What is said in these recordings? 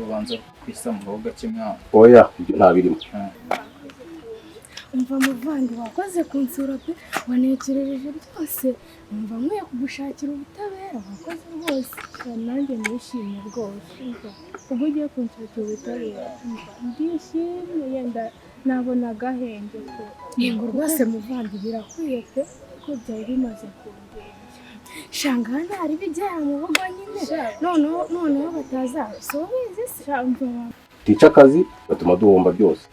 ubanza kwisamuraho gake mwana. Oya ibyo nta birimo. Umva muvandi wakoze kunsura pe wanekerereje byose umva nkwiye kugushakira ubutabera wakoze rwose nanjye nishimye rwose ubwo ugiye kunshakira ubutabera ndishimye yenda nabona agahenge pe yego rwose muvandi birakwiye pe ko byari bimaze kundembya shangana hari bijyana mu rugo nyine noneho batazaza so bizi shamva tica akazi batuma duhomba byose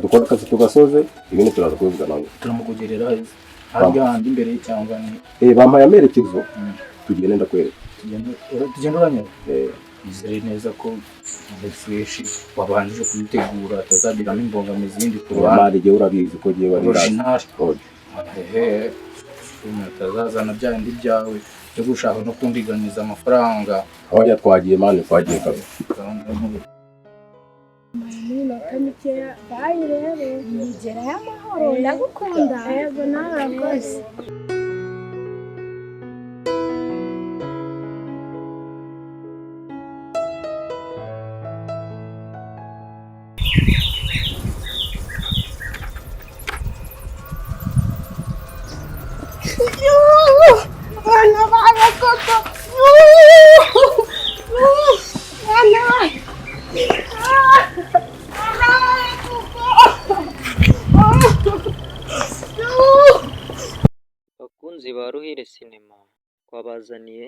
dukora akazi tugasoze ibindi turaza kubivuga nawe turamukugerera handi imbere cyangwa ni bampaye amerekezo tugende ndakwereka tugenda uranyura izere neza ko fresh wabanje kubitegura atazagiramo imbogamizi zindi ku ruhande igihe urabizi ko giye wari original utazazana byandi byawe byo gushaka no kundiganiza amafaranga aho yatwagiye mane twagiye kabe Minota mikeya bayi rero nigera y'amahoro ndagukunda yego nawe rwose Bakunzi ba Ruhire Sinema twabazaniye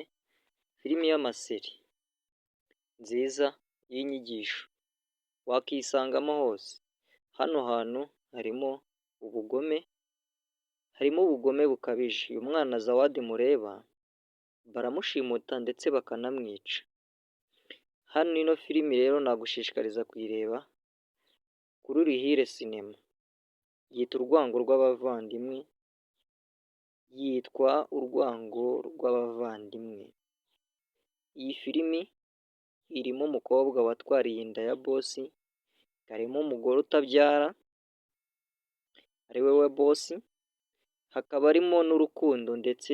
filimi y'amaseri nziza y'inyigisho wakisangamo hose. Hano hantu harimo ubugome bukabije. Uyu mwana Zawadi mureba baramushimuta ndetse bakanamwica. Hano ino filimi rero nagushishikariza kuyireba kuri Ruhire Sinema. Yitwa Urwango rw'abavandimwe. Iyi filimi irimo umukobwa watwariye inda ya bosi, harimo umugore utabyara ari we bosi, hakaba harimo n'urukundo ndetse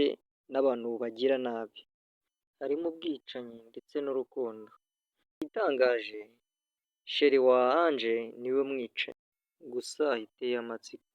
n'abantu bagira nabi, harimo ubwicanyi ndetse n'urukundo. Igitangaje sheri wa Ange niwe mwicanyi gusa iteye amatsiko.